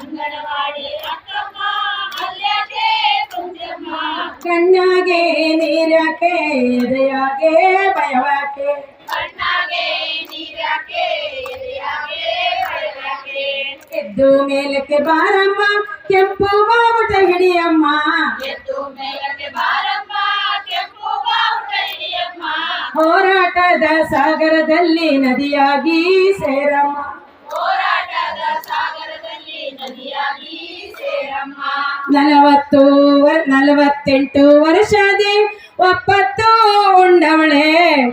ಅಂಗನವಾಡಿ ಅಕ್ಕಮ್ಮ ಅಲ್ಯಾಕೆ ಕುಂಜಮ್ಮ ಕಣ್ಣಾಗೆ ನೀರ್ಯಾಕೆ ಎದೆಯಾಗೆ ಭಯವಾಕೆ ಕಣ್ಣಾಗೆ ನೀರ್ಯಾಕೆ ಎದೆಯಾಗೆ ಭಯವಾಕೆ ಎದ್ದು ಮೇಲಕ್ಕೆ ಬಾರಮ್ಮ ಕೆಂಪು ಬಾವುಟ ಹಿಡಿಯಮ್ಮ ಎದ್ದು ಮೇಲಕ್ಕೆ ಬಾರಮ್ಮ ಕೆಂಪು ಬಾವುಟ ಹಿಡಿಯಮ್ಮ ಹೋರಾಟದ ಸಾಗರದಲ್ಲಿ ನದಿಯಾಗಿ ಸೇರಮ್ಮ ಹೋರಾಟದ ಸಾಗರದಲ್ಲಿ ನದಿಯಾಗಿ ಸೇರಮ್ಮ 48 ವರ್ಷದಿ ಒಪ್ಪತ್ತು ಉಂಡವಳೆ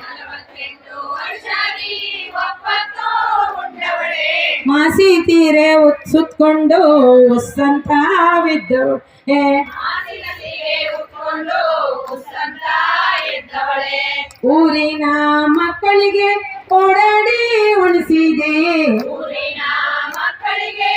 48 ವರ್ಷದಿ ಒಪ್ಪತ್ತು ಉಂಡವಳೆ ಮಾಸಿ ತೀರೆ ಸುತ್ಕೊಂಡು ಉಸ್ಸಂತ ಬಿದ್ದು ಹಾಸಿನ ಸೀರೆ ಉಟ್ಕೊಂಡು ಉಸ್ಸಂತ ಎದ್ದವಳೆ ಊರಿನ ಮಕ್ಕಳಿಗೆ ಓಡಾಡಿ ಉಣಿಸಿದೆ ಊರಿನ ಮಕ್ಕಳಿಗೆ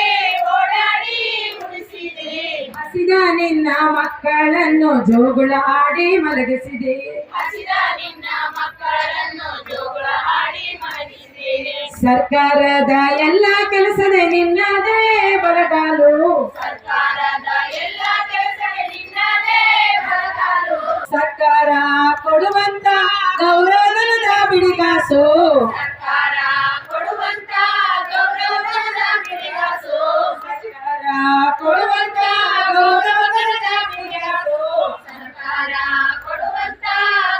ಓಡಾಡಿ ಉಳಿಸಿದೆ ಹಸಿದ ನಿನ್ನ ಮಕ್ಕಳನ್ನು ಜೋಗುಳ ಆಡಿ ಮಲಗಿಸಿದೆ ಹಸಿದ ನಿನ್ನ ಮಕ್ಕಳನ್ನು ಜೋಗುಳ ಹಾಡಿ ಮಲಗಿಸಿದೆ ಸರ್ಕಾರದ ಎಲ್ಲ ಕೆಲಸದ ನಿನ್ನದೇ ಬರಗಾಲು ಸರ್ಕಾರದ ಎಲ್ಲ ಕೆಲಸಕ್ಕೆ ನಿನ್ನದೇ ಬರಗಾಲು ಸರ್ಕಾರ ಕೊಡುವಂತ ಗೌರವಧನದ ಬಿಡಿಗಾಸು ಸರ್ಕಾರ ಕೊಡುವಂತ ಗೌರವಧನದ ಬಿಡಿಗಾಸು ಸರ್ಕಾರ ಕೊಡುವಂತ ಗೌರವಧನದ ಬಿಡಿಗಾಸು ಸರ್ಕಾರ ಕೊಡುವಂತ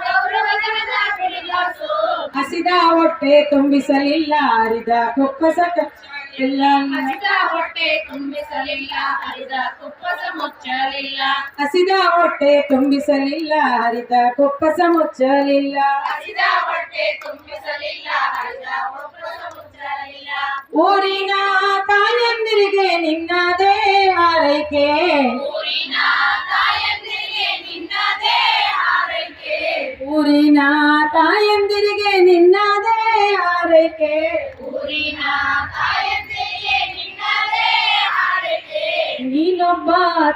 ಗೌರವಧನದ ಬಿಡಿಗಾಸು ಹಸಿದ ಹೊಟ್ಟೆ ತುಂಬಿಸಲಿಲ್ಲ ಹರಿದ ಕುಪ್ಪಸ ಇಲ್ಲ ಹಸಿದ ಹೊಟ್ಟೆ ತುಂಬಿಸಲಿಲ್ಲ ಹರಿದ ಕುಪ್ಪಸ ಮುಚ್ಚಲಿಲ್ಲ ಹಸಿದ ಹೊಟ್ಟೆ ತುಂಬಿಸಲಿಲ್ಲ ಹರಿದ ಕುಪ್ಪಸ ಮುಚ್ಚಲಿಲ್ಲ ಹಸಿದ ಹೊಟ್ಟೆ ತುಂಬಿಸಲಿಲ್ಲ ಹರಿದ ಕುಪ್ಪಸ ಮುಚ್ಚಲಿಲ್ಲ ಊರಿನ ತಾಯಂದಿರಿಗೆ ನಿನ್ನದೇ ಆರೈಕೆ ಊರಿನ ತಾಯಂದಿರಿಗೆ ನಿನ್ನದೇ ಆರೈಕೆ ಊರಿನ ತಾಯಂದಿರಿಗೆ ನಿನ್ನದೇ ಆರೈಕೆ ಊರಿನ ತಾಯಂದಿರಿಗೆ ನಿನ್ನದೇ ಆರೈಕೆ ನೀನೊಬ್ಬ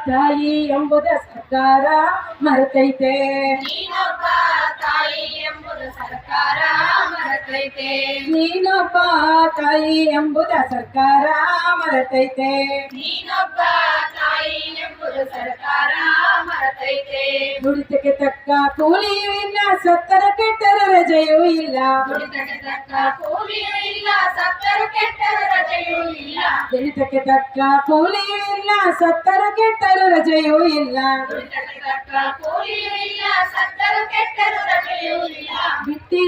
ತಾಯಿ ಎಂಬುದ ಸರ್ಕಾರ ಮರೆತೈತೆ ನೀನೊಬ್ಬ ತಾಯಿ ಎಂಬುದು ಸರ್ಕಾರ ಮರೆತೈತೆ ನೀನೊಬ್ಬ ತಾಯಿ ಎಂಬುದ ಸರ್ಕಾರ ಮರೆತೈತೆ ನೀನೊಬ್ಬ ತಾಯಿ ಎಂಬುದು ಸರ್ಕಾರ ಮರೆತೈತೆ ದುಡಿತಕ್ಕೆ ತಕ್ಕ ಕೂಲಿಯೂ ಇಲ್ಲ ಸತ್ತರ ಕೆಟ್ಟರ ರಜೆಯೂ ಇಲ್ಲ ದುಡಿತಕ್ಕೆ ತಕ್ಕ ಕೂಲಿಯೂ ಇಲ್ಲ ಸತ್ತರು ಕೆಟ್ಟರ ರಜೆಯೂ ಇಲ್ಲ ದುಡಿತಕ್ಕೆ ತಕ್ಕ ಕೂಲಿಯೂ ಇಲ್ಲ ಸತ್ತರ ಕೆಟ್ಟರ ರಜೆಯೂ ಇಲ್ಲ ದುಡಿತಕ್ಕೆ ತಕ್ಕ ಕೂಲಿಯೂ ಇಲ್ಲ ಸತ್ತರು ಕೆಟ್ಟರು ರಜೆಯೂ ಇಲ್ಲ ಬಿಟ್ಟಿ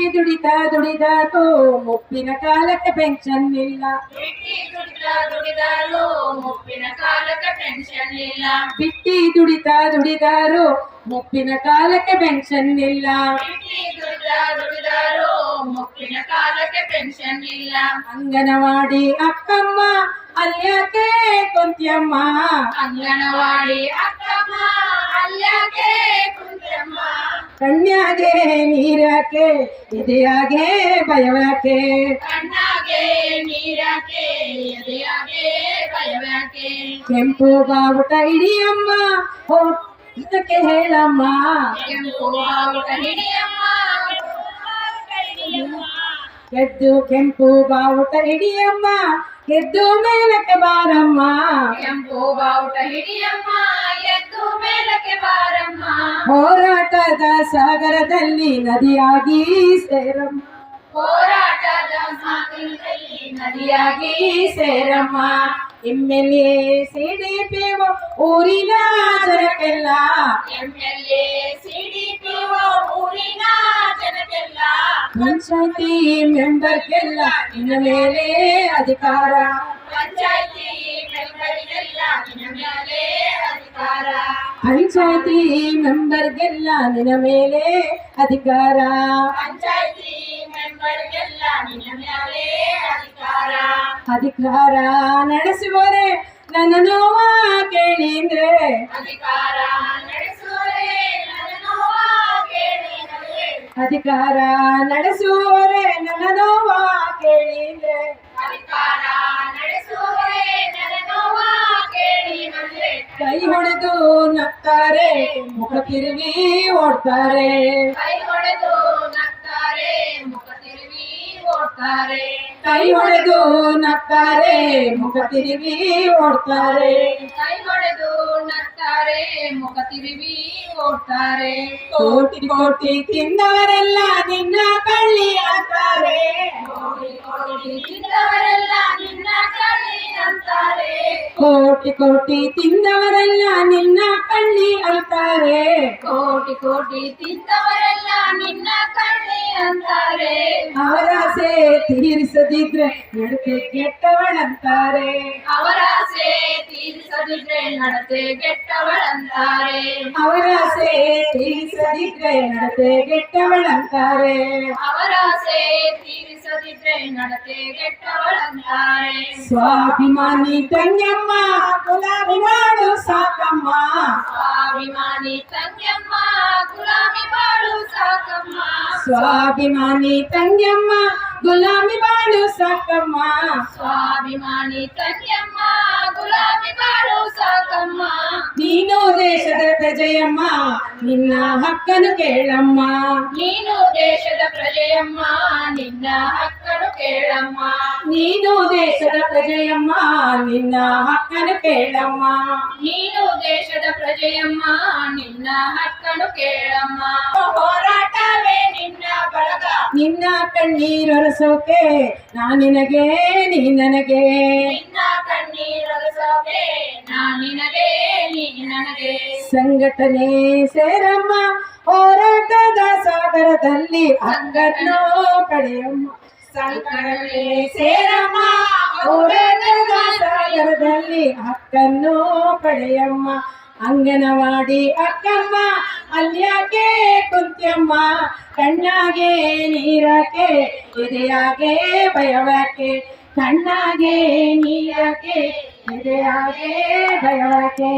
ದುಡಿದಾತು ಮುಪ್ಪಿನ ಕಾಲಕ್ಕೆ ಪೆನ್ಷನ್ ಇಲ್ಲ ಬಿಟ್ಟಿ ದುಡಿದಾರು ಮುಪ್ಪಿನ ಕಾಲಕ್ಕೆ ಪೆನ್ಷನ್ ಇಲ್ಲ ಬಿಟ್ಟಿ ದುಡಿದಾರು ಮುಪ್ಪಿನ ಕಾಲಕ್ಕೆ ಪೆನ್ಷನ್ ಇಲ್ಲ ಬಿಟ್ಟಿ ದುಡಿದಾರು ಮುಪ್ಪಿನ ಕಾಲಕ್ಕೆ ಪೆನ್ಷನ್ ಇಲ್ಲ ಅಂಗನವಾಡಿ ಅಕ್ಕಮ್ಮ ಅಲ್ಯಾಕೆ ಕುಂತ್ಯಮ್ಮ ಅಂಗನವಾಡಿ ಅಕ್ಕಮ್ಮ ಅಲ್ಯಾಕೆ ಕುಂತಮ್ಮ ಕಣ್ಯಾಗೆ ನೀರ್ಯಾಕೆ ಇದೆಯಾಗೆ ಭಯವ್ಯಾಕೆ ಕಣ್ಣಾಗೆ ನೀರಾಕೆ ಎದೆಯಾಗೆ ಭಯವ್ಯಾಕೆ ಕೆಂಪು ಬಾವುಟ ಹಿಡಿಯಮ್ಮ ಇದಕ್ಕೆ ಹೇಳಮ್ಮ ಕೆಂಪು ಬಾವುಟ ಹಿಡಿಯಮ್ಮ ಎದ್ದು ಕೆಂಪು ಬಾವುಟ ಹಿಡಿಯಮ್ಮ ಎದ್ದು ಮೇಲಕ್ಕೆ ಬಾರಮ್ಮ ಕೆಂಪು ಬಾವುಟ ಹಿಡಿಯಮ್ಮ ಎದ್ದು ಮೇಲಕ್ಕೆ ಬಾರಮ್ಮ ಹೋರಾಟದ ಸಾಗರದಲ್ಲಿ ನದಿಯಾಗಿ ಸೇರಮ್ಮ ಹೋರಾಟದ ಸಾಗರದಲ್ಲಿ ನದಿಯಾಗಿ ಸೇರಮ್ಮ MLA CDPO ಊರಿನ ಜನಕ್ಕೆಲ್ಲ MLA CDPO ಊರಿನ ಜನಕ್ಕೆಲ್ಲ ಪಂಚಾಯತಿ ಮೆಂಬರ್ಗೆಲ್ಲ ಇನ್ನು ಮೇಲೆ ಅಧಿಕಾರ ಪಂಚಾಯತಿ ಮೆಂಬರಿಗೆಲ್ಲ ನಿನ್ನ ಮೇಲೆ ಅಧಿಕಾರ ಪಂಚಾಯತಿ ಮೆಂಬರ್ಗೆಲ್ಲ ನಿನ್ನ ಮೇಲೆ ಅಧಿಕಾರ ಪಂಚಾಯತಿ ಮೆಂಬರಿಗೆಲ್ಲ ನಿನ್ನ ಮೇಲೆ ಅಧಿಕಾರ ಅಧಿಕಾರ ನಡೆಸುವರೆ ನನ್ನ ನೋವ ಕೇಳಿದ್ರೆ ಅಧಿಕಾರ ನಡೆಸುವರೆ ನನ್ನ ನೋವ ಕೇಳಿದರೆ ಅಧಿಕಾರ ನಡೆಸುವರೆ ನನ್ನ ನೋವ ಕೇಳಿದ್ರೆ ಅಧಿಕಾರ ನಡೆಸುವರೆ ನನ್ನ ನೋವ ಕೇಳಿದರೆ ಕೈ ಹೊಡೆದು ನಗ್ತಾರೆ ಮುಖ ತಿರುಗಿ ಓಡ್ತಾರೆ ಕೈ ಹೊಡೆದು ನಗ್ತಾರೆ ಮುಖ ತಿರುಗಿ ಓಡ್ತಾರೆ ಕೈ ಹೊಡೆದು ನಕ್ತಾರೆ ಮುಖ ತಿರುಗಿ ಓಡ್ತಾರೆ ಕೈ ಹೊಡೆದು ನಗ್ತಾರೆ ಮುಖ ತಿರುವಿ ಓಡ್ತಾರೆ ಕೋಟಿ ಕೋಟಿ ತಿಂದವರೆಲ್ಲ ನಿನ್ನ ಕಳ್ಳಿ ಅಂತಾರೆ ಕೋಟಿ ಕೋಟಿ ತಿಂದವರೆಲ್ಲ ನಿನ್ನ ಕಳ್ಳಿ ಅಂತಾರೆ ಕೋಟಿ ಕೋಟಿ ತಿಂದವರೆಲ್ಲ ನಿನ್ನ ಕಳ್ಳಿ ಅಂತಾರೆ ಕೋಟಿ ಕೋಟಿ ತಿಂದವರೆಲ್ಲ ನಿನ್ನ ಕಳ್ಳಿ ಅಂತಾರೆ ಅವರ ಆಸೆ ತೀರಿಸದಿದ್ರೆ ನಡತೆ ಕೆಟ್ಟವಳಂತಾರೆ ಅವರ ಆಸೆ ತೀರಿಸದಿದ್ರೆ ನಡತೆ ಕೆಟ್ಟವಳಂತಾರೆ ಅವರ ಆಸೆ ತೀರಿಸದಿದ್ರೆ ನಡತೆ ಕೆಟ್ಟವಳಂತಾರೆ ಅವರ ಆಸೆ ತೀರಿಸದಿದ್ರೆ ನಡತೆ ಕೆಟ್ಟವಳಂತಾರೆ ಸ್ವಾಭಿಮಾನಿ ತಂಗಮ್ಮ ಗುಲಾಬಿ ಮಾಡು ಸಾಕಮ್ಮ ಸ್ವಾಭಿಮಾನಿ ತಂಗ್ಯಮ್ಮ ಗುಲಾಬಿ ಬಾಳು ಸಾಕಮ್ಮ ಸ್ವಾಭಿಮಾನಿ ತಂಗಮ್ಮ ಗುಲಾಬಿ ಮಾಡು ಸಾಕಮ್ಮ ಸ್ವಾಭಿಮಾನಿ ತಂಗ್ಯಮ್ಮ ಗುಲಾಬಿ ಬಾಳು ಸಾಕಮ್ಮ ನೀನು ದೇಶದ ಪ್ರಜೆಯಮ್ಮ ನಿನ್ನ ಹಕ್ಕನ್ನು ಕೇಳಮ್ಮ ನೀನು ದೇಶದ ಪ್ರಜೆಯಮ್ಮ ನಿನ್ನ ಹಕ್ಕನ್ನು ಕೇಳಮ್ಮ ನೀನು ದೇಶದ ಪ್ರಜೆಯಮ್ಮ ನಿನ್ನ ಹಕ್ಕನ್ನು ಕೇಳಮ್ಮ ನೀನು ದೇಶದ ಪ್ರಜೆಯಮ್ಮ ನಿನ್ನ ಹಕ್ಕನ್ನು ಕೇಳಮ್ಮ ಹೋರಾಟವೇ ನಿನ್ನ ಬಳಗ ನಿನ್ನ ಕಣ್ಣೀರೊರೆಸೋಕೆ ನಾ ನಿನಗೆ ನೀ ನನಗೆ ನಿನ್ನ ಕಣ್ಣೀರೊಲಿಸೋಕೆ ನಾ ನಿನಗೆ ನೀ ನನಗೆ ಸಂಘಟನೆ ಸೇರಮ್ಮ ಹೋರಾಟದ ಸಾಗರದಲ್ಲಿ ಹಕ್ಕನ್ನು ಪಡೆಯಮ್ಮ ಸಂಘಟನೆ ಸೇರಮ್ಮ ಹೋರಾಟದ ಸಾಗರದಲ್ಲಿ ಹಕ್ಕನ್ನು ಪಡೆಯಮ್ಮ ಅಂಗನವಾಡಿ ಅಕ್ಕಮ್ಮ ಅಲ್ಯಾಕೆ ಕುಂತ್ಯಮ್ಮ ಕಣ್ಣಾಗೆ ನೀರಕ್ಕೆ ಎದೆಯಾಗೆ ಭಯವಾಕೆ ಕಣ್ಣಾಗೆ ನೀರಕ್ಕೆ ಎದೆಯಾಗೆ ಭಯವಾಕೆ